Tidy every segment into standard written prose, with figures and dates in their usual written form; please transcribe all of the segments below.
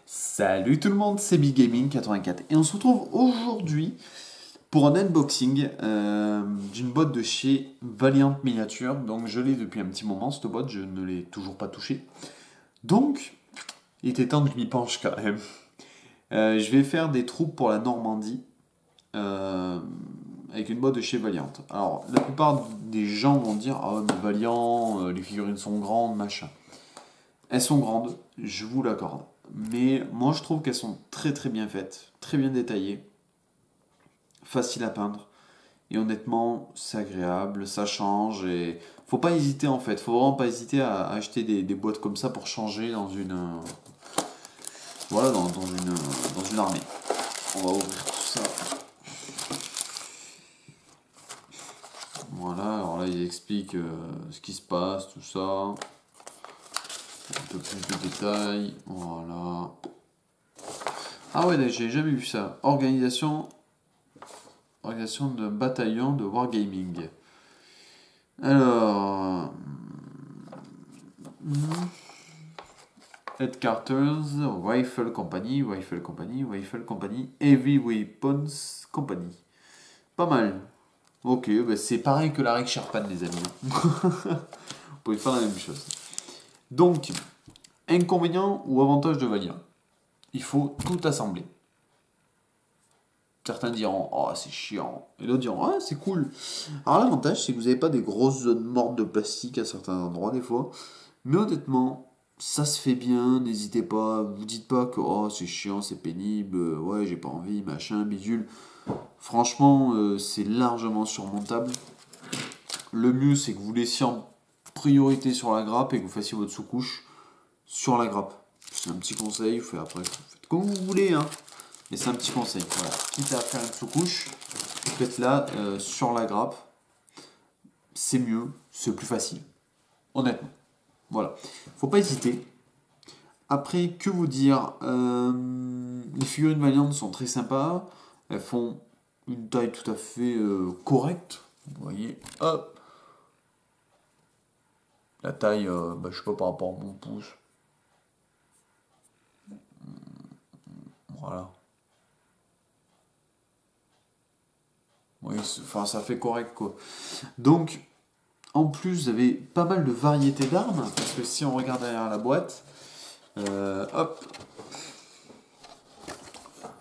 Salut tout le monde, c'est Big Gaming 84 et on se retrouve aujourd'hui pour un unboxing d'une boîte de chez Valiant Miniature. Donc je l'ai depuis un petit moment cette boîte, je ne l'ai toujours pas touchée. Donc il était temps que je m'y penche quand même. Je vais faire des troupes pour la Normandie avec une boîte de chez Valiant. Alors la plupart des gens vont dire ah mais Valiant, les figurines sont grandes, machin. Elles sont grandes, je vous l'accorde. Mais moi je trouve qu'elles sont très très bien faites, très bien détaillées, faciles à peindre. Et honnêtement, c'est agréable, ça change et faut pas hésiter en fait. Faut vraiment pas hésiter à acheter des boîtes comme ça pour changer dans une voilà dans une armée. On va ouvrir tout ça. Voilà, alors là il explique ce qui se passe, tout ça. Un peu plus de détails, voilà. Ah ouais, j'ai jamais vu ça. Organisation de bataillon de Wargaming. Alors... Headquarters, Rifle Company, Heavy Weapons Company. Pas mal. Ok, bah c'est pareil que la Rick Sherpan, les amis. Vous pouvez faire la même chose. Donc, inconvénient ou avantage de Valiant. Il faut tout assembler. Certains diront oh c'est chiant et d'autres diront ah c'est cool. Alors l'avantage c'est que vous n'avez pas des grosses zones mortes de plastique à certains endroits des fois. Mais honnêtement ça se fait bien, n'hésitez pas, vous dites pas que oh c'est chiant, c'est pénible, ouais j'ai pas envie, machin, bidule. Franchement c'est largement surmontable. Le mieux c'est que vous laissiez en priorité sur la grappe et que vous fassiez votre sous-couche sur la grappe. C'est un petit conseil, vous faites après, vous faites comme vous voulez hein. Mais c'est un petit conseil, voilà. Quitte à faire une sous-couche, faites-la sur la grappe. C'est mieux, c'est plus facile. Honnêtement. Voilà. Faut pas hésiter. Après, que vous dire les figurines Valiant sont très sympas. Elles font une taille tout à fait correcte. Vous voyez, hop. La taille, je sais pas par rapport à mon pouce. Voilà. Oui, enfin ça fait correct quoi. Donc, en plus, vous avez pas mal de variétés d'armes, parce que si on regarde derrière la boîte, hop,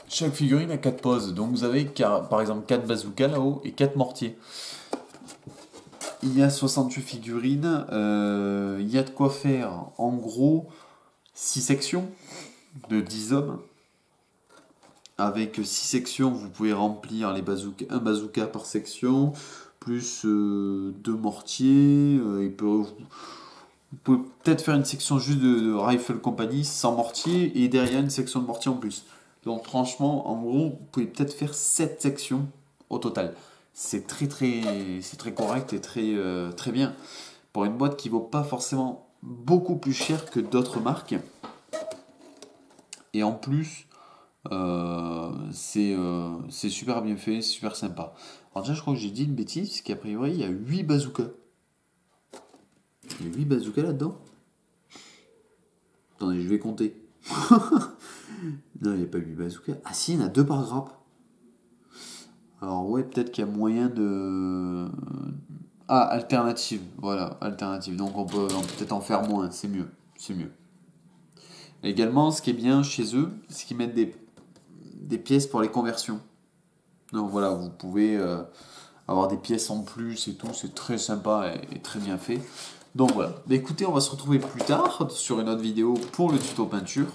chaque figurine a 4 poses. Donc vous avez par exemple 4 bazookas là-haut et 4 mortiers. Il y a 68 figurines, il y a de quoi faire en gros 6 sections de 10 hommes. Avec 6 sections, vous pouvez remplir les bazookas, un bazooka par section, plus 2 mortiers. Vous pouvez peut-être faire une section juste de Rifle Company sans mortier et derrière une section de mortier en plus. Donc franchement, en gros, vous pouvez peut-être faire 7 sections au total. C'est très correct et très bien. Pour une boîte qui vaut pas forcément beaucoup plus cher que d'autres marques. Et en plus... c'est super bien fait, super sympa. Alors déjà je crois que j'ai dit une bêtise, parce qu'a priori il y a 8 bazookas. Il y a 8 bazookas là-dedans. Attendez, je vais compter. Non, il n'y a pas 8 bazookas. Ah si, il y en a 2 par grappe. Alors ouais, peut-être qu'il y a moyen de... Ah, alternative. Voilà, alternative. Donc on peut peut-être en faire moins, c'est mieux. C'est mieux. Également, ce qui est bien chez eux, c'est qu'ils mettent des pièces pour les conversions. Donc voilà, vous pouvez avoir des pièces en plus et tout, c'est très sympa et très bien fait. Donc voilà, écoutez, on va se retrouver plus tard sur une autre vidéo pour le tuto peinture.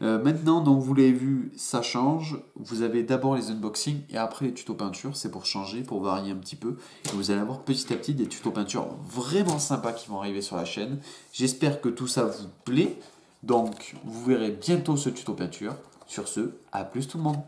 Maintenant, donc vous l'avez vu, ça change. Vous avez d'abord les unboxings et après les tutos peinture, c'est pour changer, pour varier un petit peu. Et vous allez avoir petit à petit des tutos peinture vraiment sympas qui vont arriver sur la chaîne. J'espère que tout ça vous plaît. Donc, vous verrez bientôt ce tuto peinture. Sur ce, à plus tout le monde.